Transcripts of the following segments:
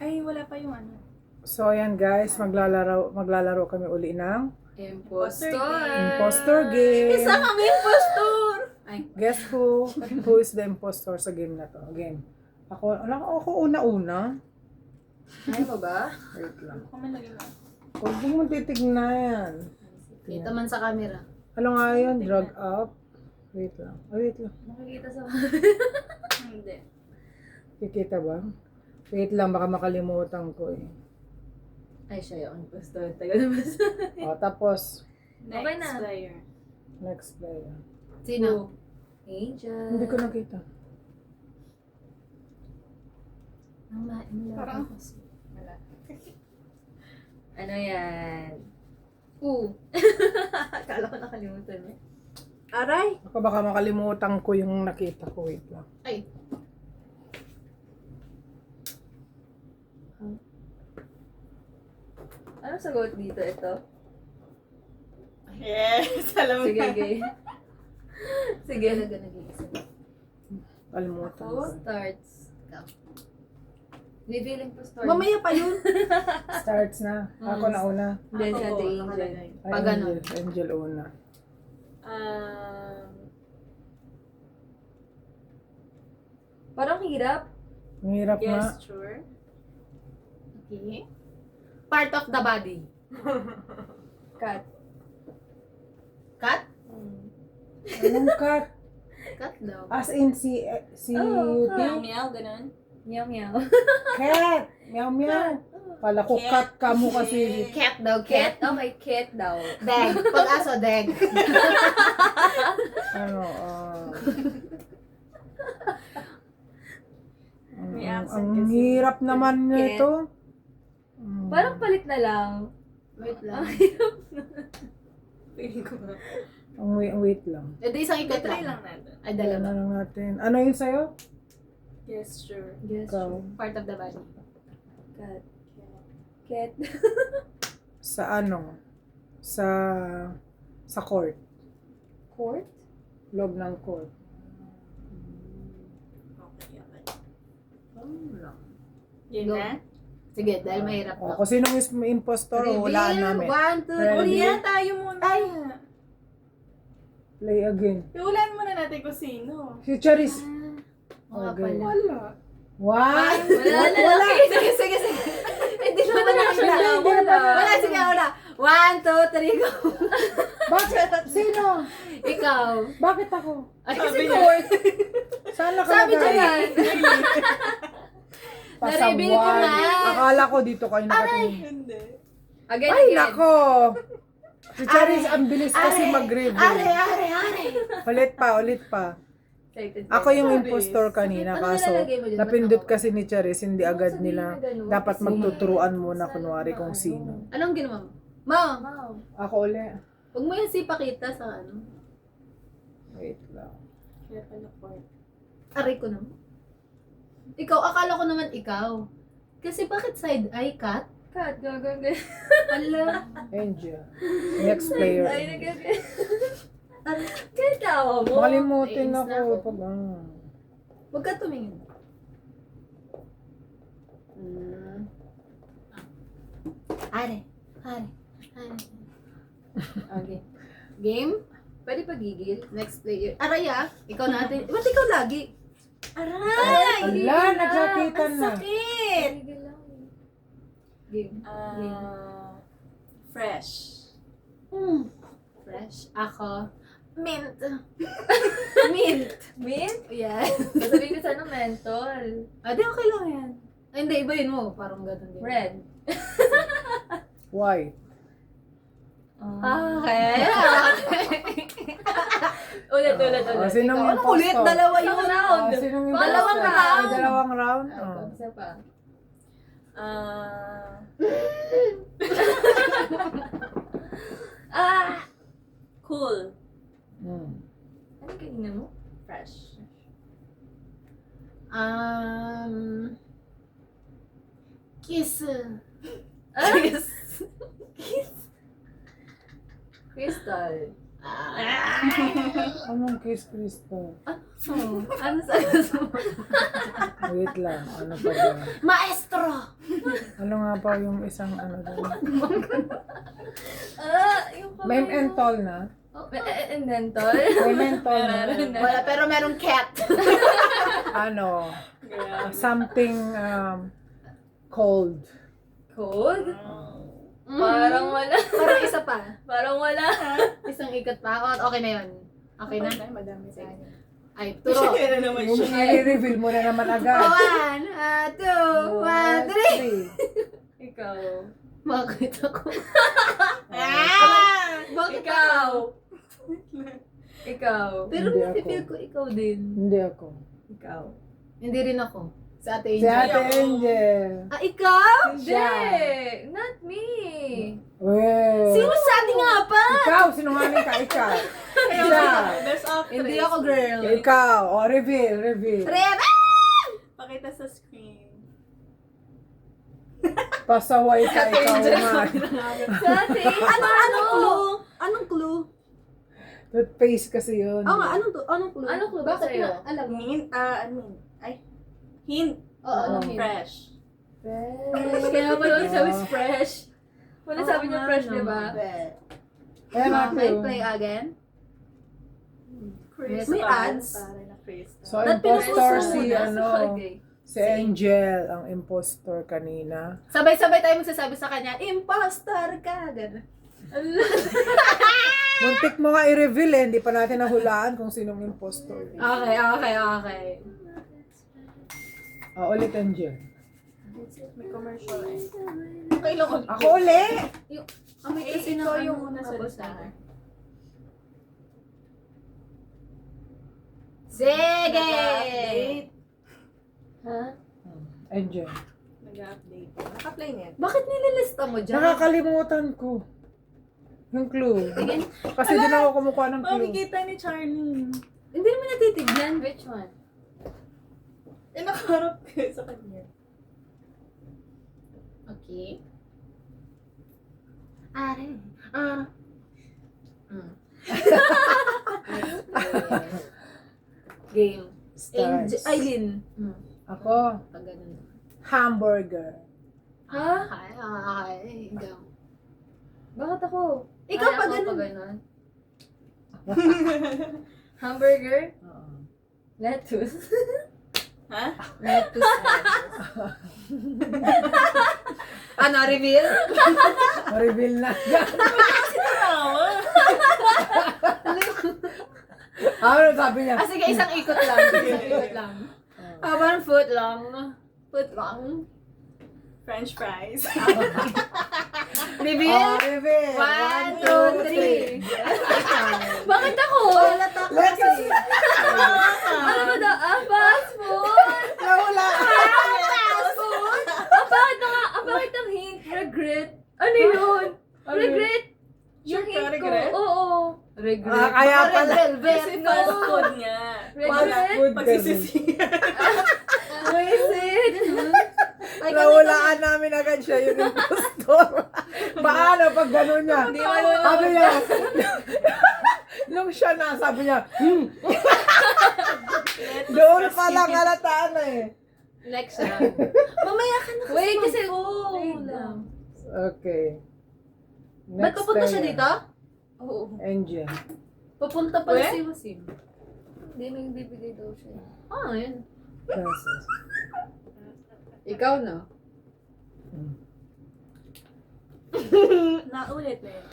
Ay, wala pa yung ano. So ayan guys, maglalaro kami uli ng impostor game. Isa kami impostor! Ay, Guess who is the impostor sa game na to? Game. Ako una-una. Ayaw mo ba? Wait lang. ako man lagi mo. Huwag mo titignan. Kita man sa camera. Ano nga yun? Drag up. Wait lang. Wait lang. Nakikita sa Hindi. Kikita ba? Wait lang, baka makalimutan ko eh. Ay, siya yung impostor. Tagal naman sa... O, tapos, Next Okay na. player. next player. Sino? Angel. Hindi ko nakita. Parang- Wala. Ano yan? Akala ko nakalimutan eh. Aray! Ako baka makalimutan ko yung nakita ko. Wait lang. Ay. Ano sagot dito? Ito? Yes! Alam mo Sige, na. gay. Sige. Talaga nag-iisa. Kalimutan Ako ko. starts. Ikaw. Revealing po story. Mamaya pa yun. Starts na. Ako na una. Then siya Ako, the angel. nakalagay. Ay, Pag ano? Angel una. Parang hirap. Ang hirap nga. Gesture. Okay. Part of the body. Cut. Cut? Anong cut? Cut daw. As in Oh, C-U-T? Meow, ganun. Meow meow. Cat! Meow meow! Pala ko cat ka mo kasi. Cat daw. Cat? Okay, cat daw. Deg. Pag-aso, deg. Ano, May accent ang kasi. hirap naman Cat. nito. Parang palit na lang. Wait lang. Feeling ko ba? Wait lang. E di isang ikot Try lang. lang natin. Ay, Dala dalawa. na lang natin. Ano yun sa'yo? Gesture. Ikaw. Part of the body. Cat. Cat. Sa ano? Sa court. Court? Loob ng court. Okay, okay. Go. Yun na? Sige, dahil mahirap O, to. kung sinong impostor, hulaan namin. 1, 2, Ready? Uli yan tayo muna. Ay! Play again. Iulan muna natin kung sino. Si Charis. Mga Okay. pala. Wala. One. Wala na lang. Sige, sige, sige. Hindi naman Wala na siya na. Wala. Wala, sige, wala. 1, 2, 3, go. Bakit? Sino? Ikaw. Bakit ako? Ay, Sabi kasi niya. court. Saan Sabi niya nakalagay? yan. Na-reveal ko Pasawan. na. Akala ko dito kayo nakatingin. Hindi. Again, Ay, again. nako! Si Charis, ang bilis kasi Are, mag-review. are. Ulit pa. Excited Ako ka. yung Charis. impostor kanina, Ano kaso nilalagay mo dyan? napindot Ba't kasi ni Charis, hindi agad sabihin nila na ganun? dapat Kasi- magtuturuan muna kunwari kung sino. Anong ginawa mo? Ma! Ako uli. Huwag mo yung sipakita sa ano. Wait lang. Kaya pala court. Aray ko naman. Ikaw, akala ko naman ikaw. Kasi bakit side eye cut? Cut, gagawin. Ala. Angel. Next player. Ay, nagagawin. Kaya tawa mo. Makalimutin Nainis na ako. Pag, Huwag ka tumingin. Are. Okay. Game? Pwede pagigil. Next player. Aray ah. Ikaw natin. Ba't ikaw lagi? Aray! Ala, nagsakitan Ang na. sakit! Pagigil lang. Game. Fresh. Fresh. Ako. Mint. Mint. Mint? Yes. Sasabihin ko sana mentol. Ah, di okay lang yan. Ay, hindi. Iba yun mo. Parang gano'n din. Red. White. Okay. ulit. Sinong Ikaw. impostor? Ulit, dalawa yung round. Sinong Dalawang impostor? round. Ay, dalawang round? Ikaw, Oh. isa pa. Cool. Ano kanina mo? Fresh. Kiss. Kiss. Crystal. Anong kiss, Crystal? Ano sa gusto mo? Wait lang. Ano pa ba? Maestro. Ano nga pa yung isang ano doon? Yung May mentol na. And then, tol? May mentol na. Wala, pero merong cat. Ano? Something cold. Cold? Parang wala. Parang isa pa. Parang wala. Isang ikot pa. O, okay na yun. Okay na? Madami tayo. Ay, turo. Yung i-reveal mo na naman agad. 1, 2, 1, 3. Ikaw. Bakit ako? Bakit Ikaw. ako? Ikaw. Pero Hindi nafe-feel ako. ko ikaw din. Hindi ako. Ikaw. Hindi rin ako. Sa ate Si Ate Angel. Ah, ikaw? Hindi. Siya. Not me. Well, Sino sa atin nga pa? ikaw, sinungaling ka, ikaw. Siya. Best of Hindi ako girl. Ikaw. O, reveal. Reba! Pakita sa screen. Pasaway ka, ikaw man. Sa atin. Anong clue? Anong clue? Toothpaste kasi yun. Oo nga, anong clue? Anong clue ba Bakit sa'yo? na alam mo? Hint, hint. Oo, anong hint? Fresh. Fresh. Kaya pala wala sabi fresh. Wala sabi niya fresh, di ba? Ayan Okay, ako. play again. Chris. May ads? So, Ba't impostor pinupuso si, mo na? ano, si Angel, ang impostor kanina. Sabay-sabay tayo magsasabi sa kanya, impostor ka! Ganun. Muntik mo nga i-reveal eh, hindi pa natin nahulaan kung sinong impostor. Okay. Ulit Angel. May commercial eh. Okay lang. Ako uli! May kasi ikaw ng yung ano, una sa tapos lista. na. Sige! Ha? Angel. Nag-update. Naka-play niya. Bakit nililista mo dyan? Nakakalimutan ko. Yung clue. Kasi din ako kumukuha ng clue. Makikita ni Charlie. Hindi mo natitignan. Which one? Nakaharap ko sa kanya. Okay. Are. Game. Stars. Aileen. Ako, Pag ganun. hamburger. Ha? Ay. Ikaw. Bakit ako? Ikaw Ay, pa ako ganun. ganun. Hamburger? Oo. Lettuce. Ha? Lettuce. Ano, reveal? Reveal na. Ano sabi niya? Ah, sige, isang ikot lang. Isang ikot lang. Ah, parang foot lang. Foot lang. French fries. Reveal? Reveal. 1, 2, 3. Bakit ako? Let's see. Ano ba daw? Fast food! Nawala. Fast food? Bakit ang hint? Regret? Ano yun? Regret? Yung hint ko. regret? Oo. Regret. Kaya pala. Kasi fast food nga. Fast food kasi. Pagsisisihan. Visit? Nawalaan namin agad siya yung impostor. Paano pag gano'n niya? Hindi mo naman. Sabi niya, nung siya na, sabi niya, doon pa lang halataan na eh. Next round. Mamaya ka na. Wait, kasi... Wait lang. Okay. Ba't papunta siya tayo. dito? Oo. Angel. Papunta pala Where? si Wasim. Hindi may bibigay daw siya. Ah, yun. Process. Ikaw na. Naulit na yun.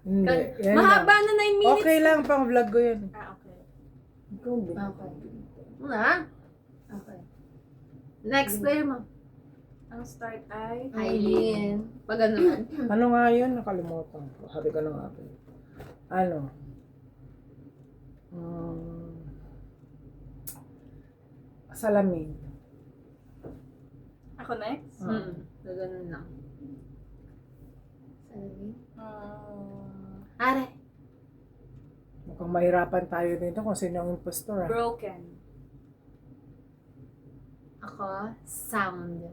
Hindi. Yan Mahaba lang. na 9 minutes. Okay lang, pang vlog ko yan. Okay. Ikaw ba? Okay. Na? Okay. Next player mo. Ang start ay... Aileen. Pag ano? Ano nga yun? Nakalimutan ko. Sabi ko na nga. Ano? Salamin. Ako next? Ganun lang. Um, Are. Mukhang mahirapan tayo dito kung sino ang impostor. broken. Ako, sound.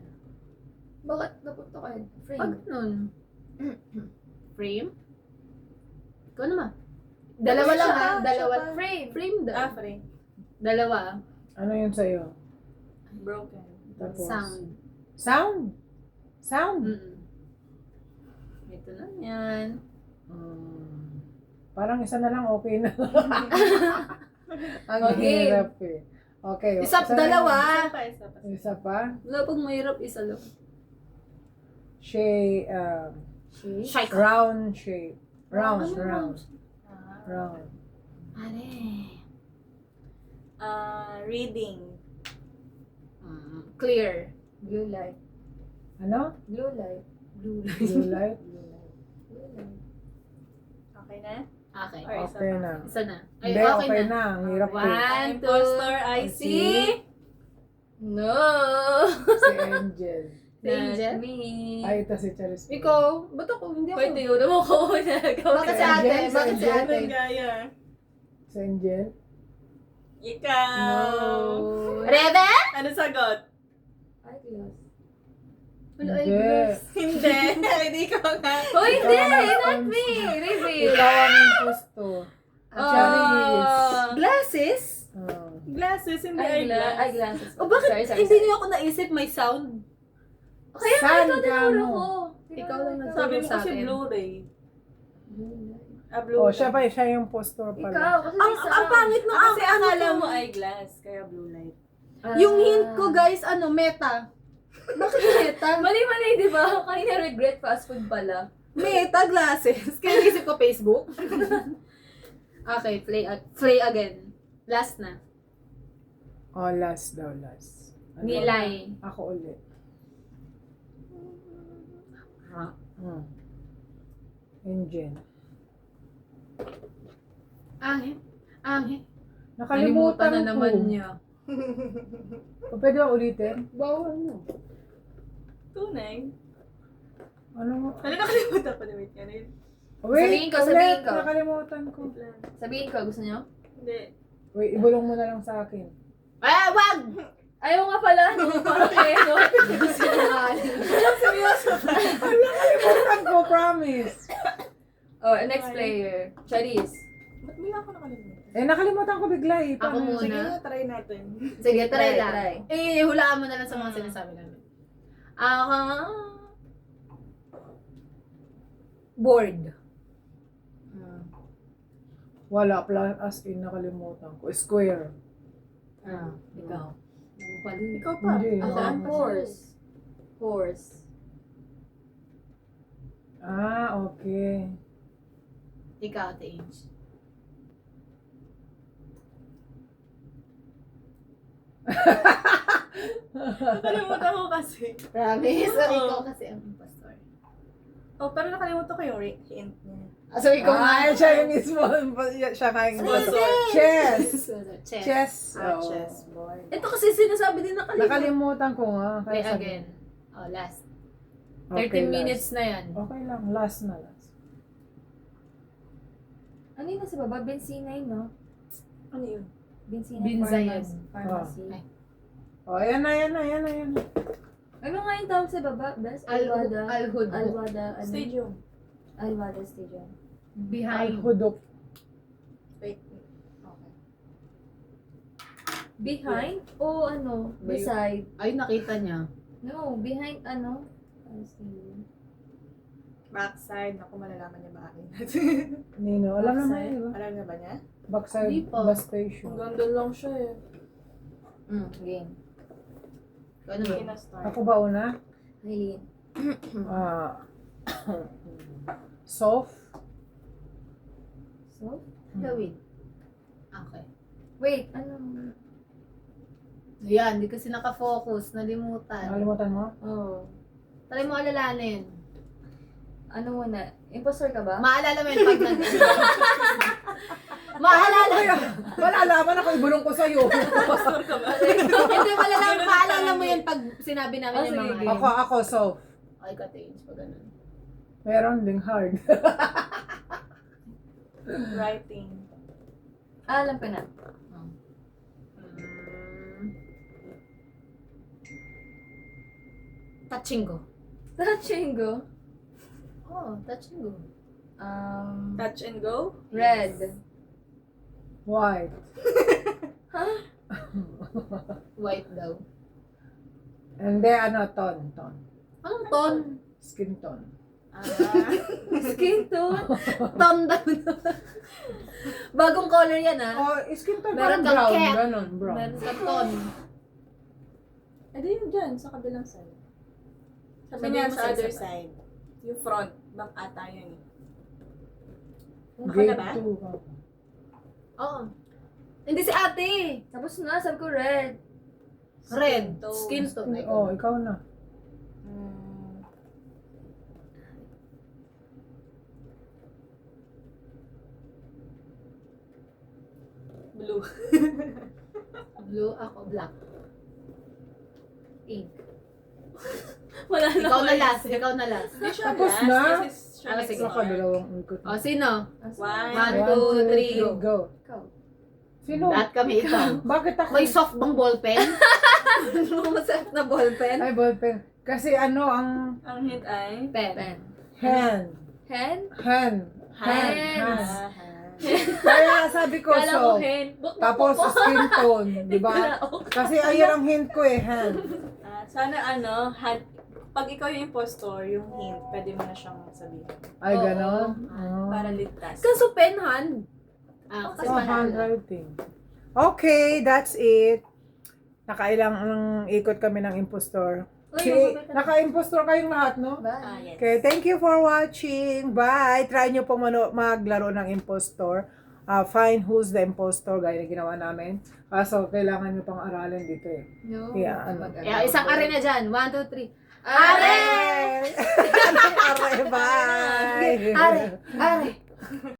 Bakit napunta kayo? Pag nun. Frame? Ikaw naman. Dalawa lang ha? Dalawa. Frame. Frame daw. Frame. Dalawa. Ano yun sa'yo? Broken. Tapos, Sound. Sound? Sound. Ito na yan. Parang isa na lang okay na. Ang Okay. hirap eh. Okay. Isa na dalawa. lang. Isa pa. Wala pag mahirap, isa lang. Shape. Round shape. Round. Are. Reading. Clear. Blue light. Ano? Blue light. Blue light. Blue light? Okay na? Okay. Or isa Okay pa? na. Isa na. Ay, Hindi, okay na. Ang hirap eh. One, Impostor, I see. No! Si Angel. Angel? Me. Ay, ito si Charis. Ikaw? Ba't ako? Hindi ako. Pwede yun. Mo ko na. Bakit si ate? Angel? Bakit si ate? Anong gaya? Si Angel. Ikaw. Rebe? Ano sagot? Eyeglass. Wala ay Hindi. glass. Hindi. Hindi ikaw nga. Oh, hindi! Ikaw ang Not me! Reveal! Ikaw ang impostor. Charis. Glasses? Oh. Glasses, hindi Eyeglass. eyeglass. Eyeglasses. O bakit Sorry. hindi niyo ako naisip may sound? Kaya nga Saan ikaw ka tinuro mo? ko. Ikaw lang Sabi mo Sa kasi akin. Blu-ray. Oh, siya yung impostor pala. Ikaw, kasi Ang, may sound. ang pangit nung Kasi ano akala to. mo eyeglass, kaya blue light. Yung hint ko guys, meta. Bakit meta? Mali-mali, di ba? Kanina regret fast food pala. Meta glasses. Kaya isip ko Facebook. Okay, play again. Last na. Oh, last daw, last. Ano? Nilay. Ako ulit. Angel. Anghe. Nakalimutan na ko. naman niya. O, pwede ba ulitin? Bawal na. Tunay. Ano? Ano nakalimutan ko na wait ka rin? Wait, Sabihin ko, ulit. sabihin ko. Nakalimutan ko. Sabihin ko, gusto nyo? Hindi. Wait, ibulong mo na lang sa akin. Wag! Ayaw nga pala, no? Parang kayo, no? Nakalimutan ko, promise. Oh, next player. Charis. Ba't bigla ako nakalimutan? Eh, nakalimutan ko bigla eh. Ako Paano? muna. Sige nga, try natin. Sige, try Try, lang. try. Hulaan mo na lang sa mga sinasabi namin. Board. Wala, plus as in nakalimutan ko. Square. Ikaw. Ikaw pa. Hindi. Ako, Saan? horse. Horse. Ah, okay. Ikaw, Ate Ange. Nakalimutan ko kasi. Promise? Oo. Ikaw kasi ang impostor. Oh, pero nakalimutan ko yung hint niya. So, ikaw Ah, nga. siya yung mismo. Siya kayong impostor. Chess! Chess. Chess. Oh. Chess boy. Ito kasi sinasabi din nakalimutan. Nakalimutan ko nga. Play Kaya sabi- again. Oh, last. 30 Okay, minutes last. na yan. Okay lang, last na last. Ano yun nasa baba? Benzinay, no? Ano yun? Benzinay Binzayan. Pharmacy. Ay. Oh, ayan na, ayan na, ayan na, ayan na. Ano nga yung tawag sa baba? Best? Alwada. Alwada. Ano? Stadium. Alwada Stadium. Behind. Alhudok. Wait. Okay. Behind? O ano? Beside? Ay, nakita niya. No, behind ano? Stadium. Backside. Naku, malalaman niya ba akin? Nino, alam naman Backside. yun, di ba? Alam na ba niya? Backside Di pa. bus station. Ang ganda lang siya eh. Game. Ano ba? Kinastart. Ako ba una? Eileen. Ah. Soft. So? Gawin. Okay. Wait, ano? Ayan, di kasi nakafocus. Nalimutan. Nakalimutan mo? Oh. Try mo alalanin. Ano muna? Impostor ka ba? Maalala mo yun pag nag... Maalala. Malalaman ako, ibulong ko sa'yo. Pastor ka ba? Hindi, maalala mo yun pag sinabi namin Oh, yung mga... sige. Ako, soft. Ay, ka-change pag ganun. Meron ding hard. Writing. Alam ko na. Touching go. Tachingo. Oh, touching go. Touch and go? Red. White. White daw. And then, ton. Anong ton? Skin tone. Skin tone. Ton daw. Bagong color yan Oh, skin tone Meron parang kang brown. cat. Ganon, brown. Meron ka ton. Edi yung dyan, sa kabilang side. Sabi Sabi niya mo sa sa other isa pa. side. Yung front, back ata yun eh. Naka Grade na ba? 2. Oo. Hindi si ate. Tapos na, sabi ko red. Red. tone. Skin tone. Ay, Oh, ikaw na. Hmm. Blue. Blue, ako black. Pink. Wala na. Ikaw na last. Ikaw na last. Hindi siya Tapos last, na? this is siya Ah, next sige. Saka mark. dalawang ikot. O, sino? One. 1, 2, 3, go. Ikaw. Sino? Lahat kami ikaw. Bakit ako? May soft bang ballpen? Masarap na ballpen? Ay, ballpen. Kasi ano, ang Ang hint ay? Pen. Pen. hand. Hen? Hand. Hand. Hands. Hand. Kaya sabi ko, Kala ko so, hen. tapos skin tone, di ba? Wala ako. Kasi ayun ang hint ko eh, hand. Sana ano, pag ikaw yung impostor, yung hint, pwede mo na siyang sabihin. Ay, Oo. ganon. Para ligtas. Kaso pen hand. Ah, kasi Oh, panalo. handwriting. Okay, that's it. Nakailang ikot kami ng impostor. Okay, naka-impostor kayong lahat, no? Yes. Okay, thank you for watching. Bye! Try nyo pong maglaro ng impostor. Find who's the impostor, gaya na ginawa namin. Kaso, kailangan nyo pang aralin dito eh. No. Kaya, ano? Yeah, isang are na dyan. 1, 2, 3. Are! Are! Bye! Are! Are!